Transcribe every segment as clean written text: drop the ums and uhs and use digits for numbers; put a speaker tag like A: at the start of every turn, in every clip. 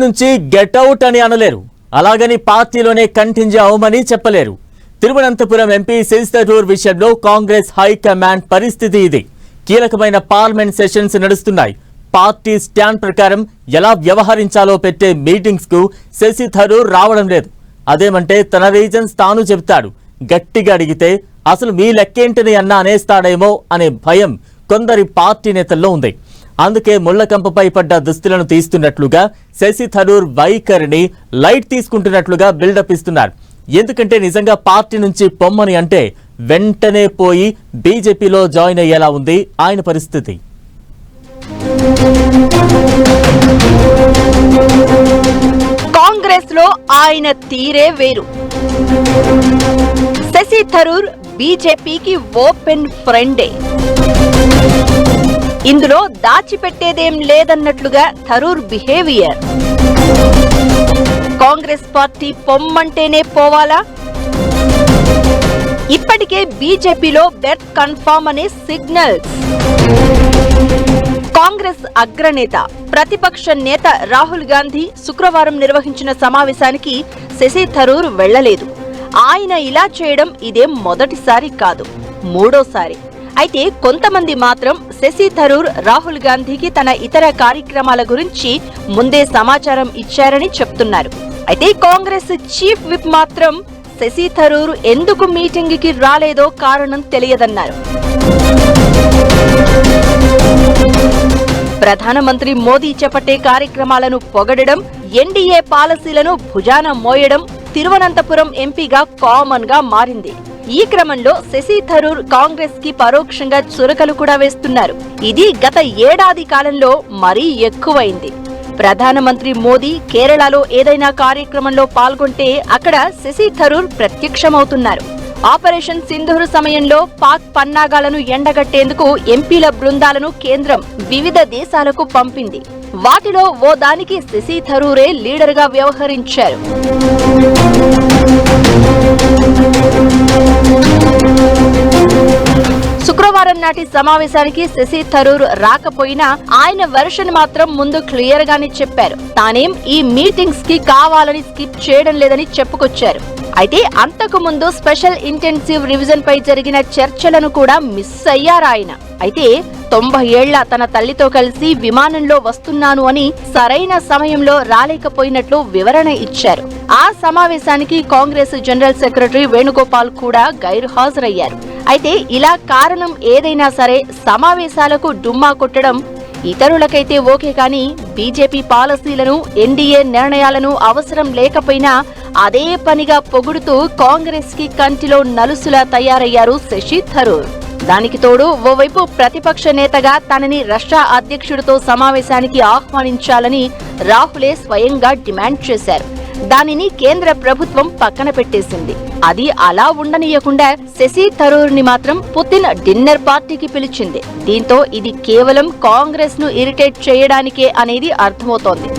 A: నుంచి get out అని అనలేరు, అలాగని పార్టీలోనే కంటిన్యూ అవమని చెప్పలేరు. తిరువనంతపురం ఎంపీ శశి థరూర్ విషయంలో కాంగ్రెస్ హైకమాండ్ పరిస్థితి ఇది. కీలకమైన పార్లమెంట్ సెషన్స్ నడుస్తున్నాయి. పార్టీ స్టాండ్ ప్రకారం ఎలా వ్యవహరించాలో పెట్టే మీటింగ్స్ కు శశి థరూర్ రావడం లేదు. అదేమంటే తన రీజన్స్ తాను చెబుతాడు. గట్టిగా అడిగితే అసలు మీ లెక్కేంటిని అన్న అనేస్తాడేమో అనే భయం కొందరి పార్టీ నేతల్లో ఉంది. అందుకే ముళ్లకంపపై పడ్డ దుస్తులను తీస్తున్నట్లుగా శశి థరూర్ వైఖరిని లైట్ తీసుకుంటున్నట్లుగా బిల్డప్ ఇస్తున్నారు. ఎందుకంటే నిజంగా పార్టీ నుంచి పొమ్మని అంటే వెంటనే పోయి బీజేపీలో జాయిన్ అయ్యేలా ఉంది ఆయన పరిస్థితి.
B: కాంగ్రెస్ లో ఆయన తీరే వేరు. శశి థరూర్ బీజేపీకి ఓపెన్ ఫ్రెండే. ఇందులో దాచిపెట్టేదేం లేదన్నట్లుగా థరూర్ బిహేవియర్. కాంగ్రెస్ పార్టీ పొమ్మంటేనే పోవాలా? ఇప్పటికే బీజేపీలో బెర్త్ కన్ఫర్మ్ అనే సిగ్నల్స్. కాంగ్రెస్ అగ్రనేత ప్రతిపక్ష నేత రాహుల్ గాంధీ శుక్రవారం నిర్వహించిన సమావేశానికి శశి థరూర్ వెళ్లలేదు. ఆయన ఇలా చేయడం ఇదేం మొదటిసారి కాదు, మూడోసారి. అయితే కొంతమంది మాత్రం శశి థరూర్ రాహుల్ గాంధీకి తన ఇతర కార్యక్రమాల గురించి ముందే సమాచారం ఇచ్చారని చెప్తున్నారు. అయితే కాంగ్రెస్ చీఫ్ విప్ మాత్రం శశి థరూర్ ఎందుకు మీటింగ్ కి రాలేదో కారణం తెలియదన్నారు. ప్రధానమంత్రి మోదీ చేపట్టే కార్యక్రమాలను పొగడడం, ఎన్డీఏ పాలసీలను భుజాన మోయడం తిరువనంతపురం ఎంపీగా కామన్ గా మారింది. ఈ క్రమంలో శశి థరూర్ కాంగ్రెస్ కి పరోక్షంగా చురకలు కూడా వేస్తున్నారు. ఇది గత ఏడాది కాలంలో మరీ ఎక్కువైంది. ప్రధానమంత్రి మోదీ కేరళలో ఏదైనా కార్యక్రమంలో పాల్గొంటే అక్కడ శశి థరూర్ ప్రత్యక్షమవుతున్నారు. ఆపరేషన్ సింధూర్ సమయంలో పాక్ పన్నాగాలను ఎండగట్టేందుకు ఎంపీల బృందాలను కేంద్రం వివిధ దేశాలకు పంపింది. వాటిలో ఓ దానికి శశి థరూరే లీడర్ గా వ్యవహరించారు. శుక్రవారం నాటి సమావేశానికి శశి థరూర్ రాకపోయినా ఆయన వెర్షన్ మాత్రం ముందు క్లియర్ గానే చెప్పారు. తానేం ఈ మీటింగ్స్ కి కావాలని స్కిప్ చేయడం లేదని చెప్పుకొచ్చారు. అయితే అంతకు ముందు స్పెషల్ ఇంటెన్సివ్ రివిజన్ పై జరిగిన చర్చలను కూడా మిస్ అయ్యారు ఆయన. అయితే 90 ఏళ్ల తన తల్లితో కలిసి విమానంలో వస్తున్నాను అని సరైన సమయంలో రాలేకపోయినట్లు వివరణ ఇచ్చారు. ఆ సమావేశానికి కాంగ్రెస్ జనరల్ సెక్రటరీ వేణుగోపాల్ కూడా గైర్హాజరయ్యారు. అయితే ఇలా కారణం ఏదైనా సరే సమావేశాలకు డుమ్మా కొట్టడం ఇతరులకైతే ఓకే, కానీ బీజేపీ పాలసీలను, ఎన్డీఏ నిర్ణయాలను అవసరం లేకపోయినా అదే పనిగా పొగుడుతూ కాంగ్రెస్ కి కంటిలో నలుసులా తయారయ్యారు శశి థరూర్. దానికి తోడు ఓవైపు ప్రతిపక్ష నేతగా తనని రష్యా అధ్యక్షుడితో సమావేశానికి ఆహ్వానించాలని రాహులే స్వయంగా డిమాండ్ చేశారు. దానిని కేంద్ర ప్రభుత్వం పక్కన పెట్టేసింది. అది అలా ఉండనీయకుండా శశి థరూర్ ని మాత్రం పుతిన్ డిన్నర్ పార్టీకి పిలిచింది. దీంతో ఇది కేవలం కాంగ్రెస్ ను ఇరిటేట్ చేయడానికే అనేది అర్థమవుతోంది.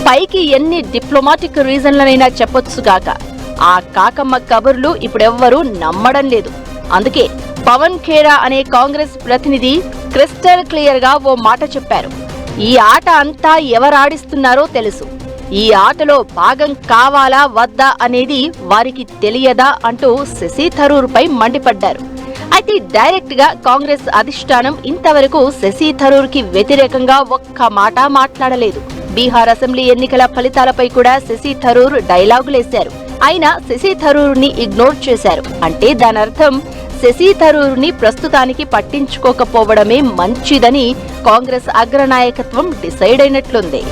B: పైకి ఎన్ని డిప్లొమాటిక్ రీజన్లనైనా చెప్పొచ్చుగాక, ఆ కాకమ్మ కబుర్లు ఇప్పుడెవ్వరూ నమ్మడం లేదు. అందుకే పవన్ ఖేరా అనే కాంగ్రెస్ ప్రతినిధి క్రిస్టల్ క్లియర్ గా ఓ మాట చెప్పారు. ఈ ఆట అంతా ఎవరాడిస్తున్నారో తెలుసు, ఈ ఆటలో భాగం కావాలా వద్దా అనేది వారికి తెలియదా అంటూ శశి థరూర్ పై మండిపడ్డారు. అయితే డైరెక్ట్ గా కాంగ్రెస్ అధిష్టానం ఇంతవరకు శశి థరూర్ కి వ్యతిరేకంగా ఒక్క మాట మాట్లాడలేదు. బీహార్ అసెంబ్లీ ఎన్నికల ఫలితాలపై కూడా శశి థరూర్ డైలాగులేశారు. అయినా శశి థరూర్ ని ఇగ్నోర్ చేశారు. అంటే దానర్థం శశి థరూర్ ని ప్రస్తుతానికి పట్టించుకోకపోవడమే మంచిదని కాంగ్రెస్ అగ్రనాయకత్వం డిసైడ్ అయినట్లుంది.